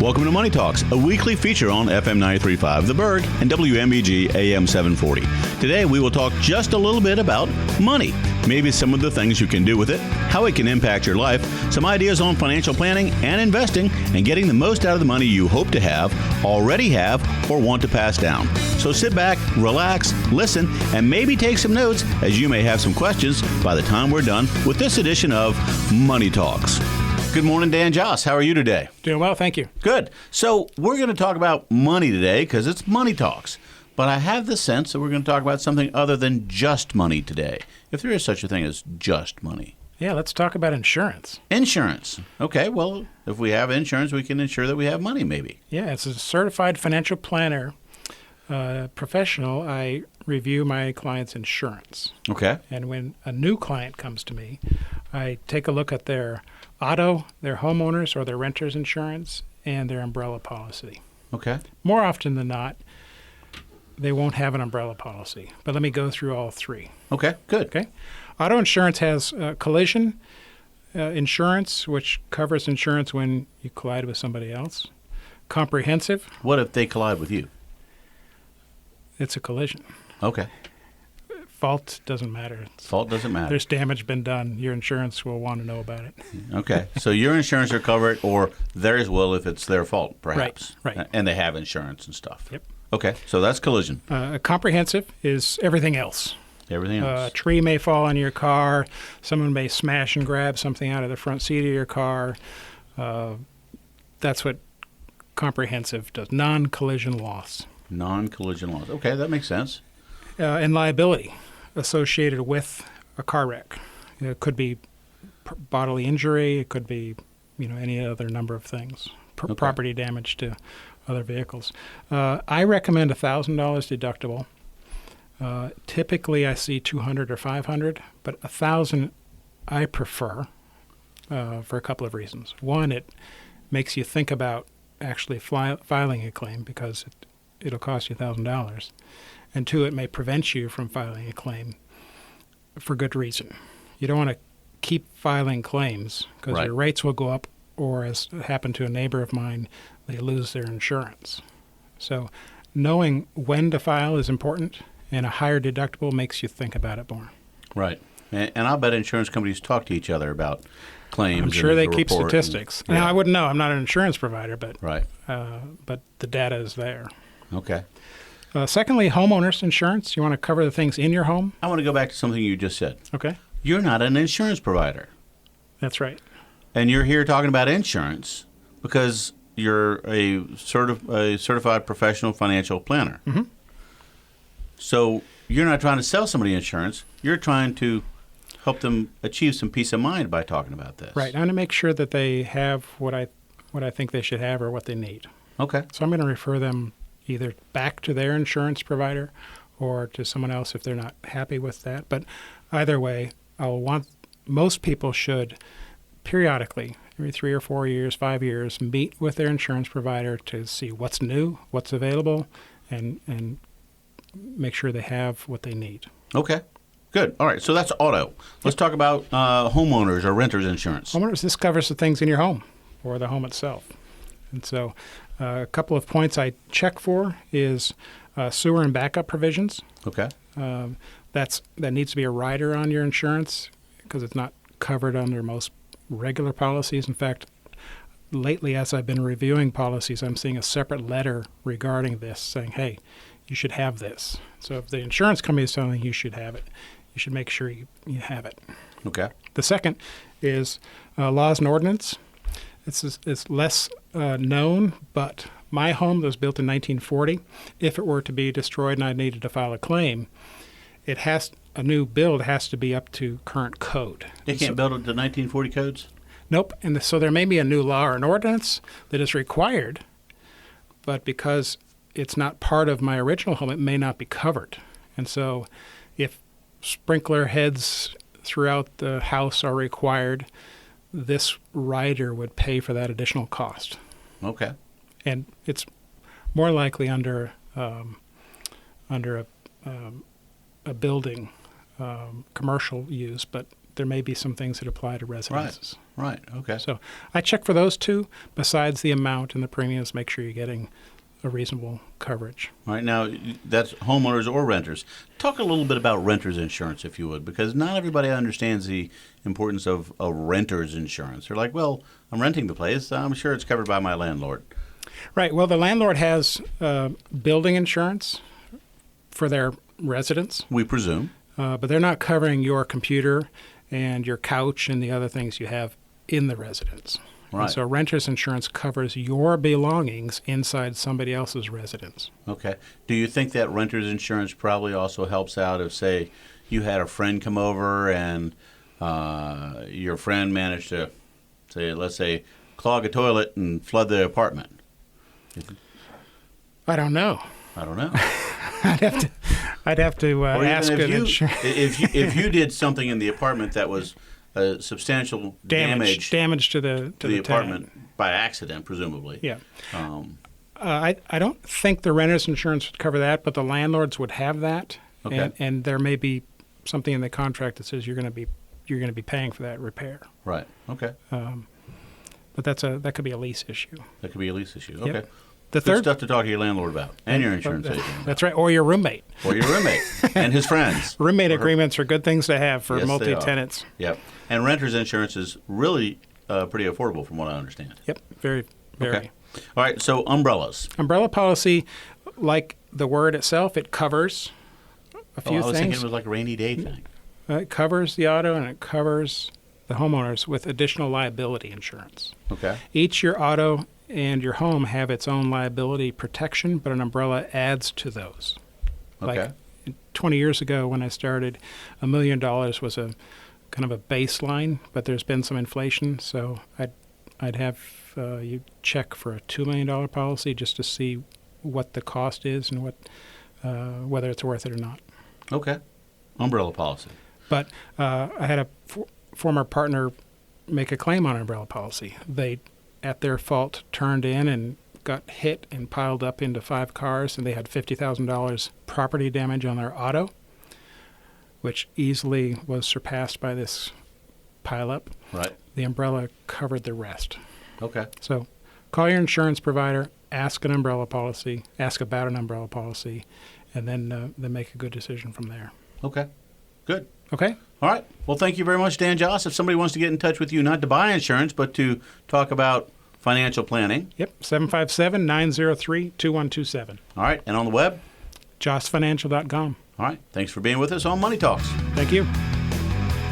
Welcome to Money Talks, a weekly feature on FM 93.5 The Berg and WMEG AM 740. Today we will talk just a little bit about money, maybe some of the things you can do with it, how it can impact your life, some ideas on financial planning and investing, and getting the most out of the money you hope to have, already have, or want to pass down. So sit back, relax, listen, and maybe take some notes, as you may have some questions by the time we're done with this edition of Money Talks. Good morning, Dan Joss. How are you today? Doing well, thank you. Good. So we're going to talk about money today because it's Money Talks. But I have the sense that we're going to talk about something other than just money today, if there is such a thing as just money. Yeah, let's talk about insurance. Insurance. Okay, well, if we have insurance, we can ensure that we have money, maybe. Yeah, as a certified financial planner professional, I review my client's insurance. Okay. And when a new client comes to me, I take a look at their auto, their homeowners or their renter's insurance, and their umbrella policy. Okay. More often than not, they won't have an umbrella policy. But let me go through all three. Okay, good. Okay. Auto insurance has collision insurance, which covers insurance when you collide with somebody else. Comprehensive. What if they collide with you? It's a collision. Okay. Fault doesn't matter. Fault doesn't matter. There's damage been done. Your insurance will want to know about it. Okay. So your insurance are covered, or theirs will if it's their fault, perhaps. Right. And they have insurance and stuff. Yep. Okay. So that's collision. Comprehensive is everything else. Everything else. A tree may fall on your car. Someone may smash and grab something out of the front seat of your car. That's what comprehensive does. Non-collision loss. Non-collision loss. Okay, that makes sense. And liability associated with a car wreck. It could be bodily injury. It could be, any other number of things. Okay. Property damage to other vehicles. I recommend $1,000 deductible. Typically, I see $200 or $500, but $1,000 I prefer for a couple of reasons. One, it makes you think about actually filing a claim because it'll cost you $1,000. And two, it may prevent you from filing a claim for good reason. You don't want to keep filing claims because Right. your rates will go up, or as happened to a neighbor of mine, they lose their insurance. So knowing when to file is important, and a higher deductible makes you think about it more. Right. And I'll bet insurance companies talk to each other about claims. I'm sure and they the keep report statistics. and- Now, yeah. I wouldn't know. I'm not an insurance provider, but Right. the data is there. Okay. Secondly, homeowners insurance. You want to cover the things in your home. I want to go back to something you just said. Okay, You're not an insurance provider. that's right. And you're here talking about insurance because you're a certified professional financial planner. Mm-hmm. So you're not trying to sell somebody insurance. You're trying to help them achieve some peace of mind by talking about this. Right. I want to make sure that they have what I think they should have or what they need. Okay. So I'm going to refer them either back to their insurance provider or to someone else if they're not happy with that. But either way, most people should periodically, every 3 or 4 years, 5 years, meet with their insurance provider to see what's new, what's available, and make sure they have what they need. Okay. Good. All right. So that's auto. Let's talk about homeowners or renters insurance. Homeowners, this covers the things in your home or the home itself. And so a couple of points I check for is sewer and backup provisions. Okay. That needs to be a rider on your insurance because it's not covered under most regular policies. In fact, lately as I've been reviewing policies, I'm seeing a separate letter regarding this saying, hey, you should have this. So if the insurance company is telling you should have it, you should make sure you have it. Okay. The second is laws and ordinance. It's less known, but my home that was built in 1940, if it were to be destroyed and I needed to file a claim, a new build has to be up to current code. They can't build it to 1940 codes? Nope. And so there may be a new law or an ordinance that is required, but because it's not part of my original home, it may not be covered. And so if sprinkler heads throughout the house are required, this rider would pay for that additional cost. Okay. And it's more likely under a building commercial use, but there may be some things that apply to residences. Right. Okay. So I check for those two, besides the amount and the premiums, make sure you're getting a reasonable coverage. All right. Now, that's homeowners or renters. Talk a little bit about renters insurance, if you would, because not everybody understands the importance of a renter's insurance. They're like, well, I'm renting the place. I'm sure it's covered by my landlord. Right. Well, the landlord has building insurance for their residents, We presume. but they're not covering your computer and your couch and the other things you have in the residence. Right. And so renter's insurance covers your belongings inside somebody else's residence. Okay. Do you think that renter's insurance probably also helps out if, say, you had a friend come over and your friend managed to, let's say, clog a toilet and flood the apartment? I don't know. I don't know. I'd have to Or ask even an insurance. if you did something in the apartment that was substantial damage to the to the apartment by accident, presumably. Yeah. Um, I don't think the renter's insurance would cover that, but the landlords would have that. Okay. And there may be something in the contract that says you're going to be paying for that repair. right. Okay. But that could be a lease issue. That could be a lease issue. Okay. Yep. The Good third stuff to talk to your landlord about and your insurance agent. That's right, or your roommate. Or your roommate and his friends. Roommate agreements are good things to have for Yes, they multi-tenants. Yep. And renter's insurance is really pretty affordable from what I understand. Yep, very. Okay. All right, so umbrellas. Umbrella policy, like the word itself, it covers a few I was thinking things. it was like a rainy day thing. It covers the auto and it covers the homeowners with additional liability insurance. Okay. Each your auto and your home have its own liability protection, but an umbrella adds to those. Okay. Like 20 years ago when I started, $1 million was a kind of a baseline, but there's been some inflation, so I'd have you check for a $2 million policy just to see what the cost is and whether it's worth it or not. Okay. Umbrella policy. But I had a former partner make a claim on an umbrella policy. They, at their fault, turned in and got hit and piled up into 5 cars, and they had $50,000 property damage on their auto, which easily was surpassed by this pileup. Right. The umbrella covered the rest. Okay. So call your insurance provider, ask about an umbrella policy, and then make a good decision from there. Okay. Good. Okay? All right. Well, thank you very much, Dan Joss. If somebody wants to get in touch with you, not to buy insurance, but to talk about financial planning. Yep, 757-903-2127. All right. And on the web? jossfinancial.com. All right. Thanks for being with us on Money Talks. Thank you.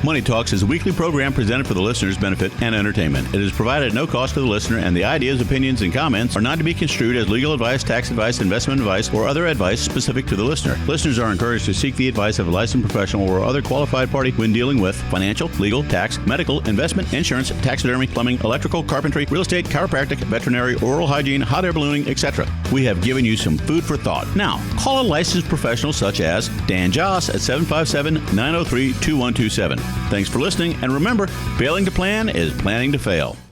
Money Talks is a weekly program presented for the listener's benefit and entertainment. It is provided at no cost to the listener, and the ideas, opinions, and comments are not to be construed as legal advice, tax advice, investment advice, or other advice specific to the listener. Listeners are encouraged to seek the advice of a licensed professional or other qualified party when dealing with financial, legal, tax, medical, investment, insurance, taxidermy, plumbing, electrical, carpentry, real estate, chiropractic, veterinary, oral hygiene, hot air ballooning, etc. We have given you some food for thought. Now, call a licensed professional such as Dan Joss at 757-903-2127. Thanks for listening, and remember, failing to plan is planning to fail.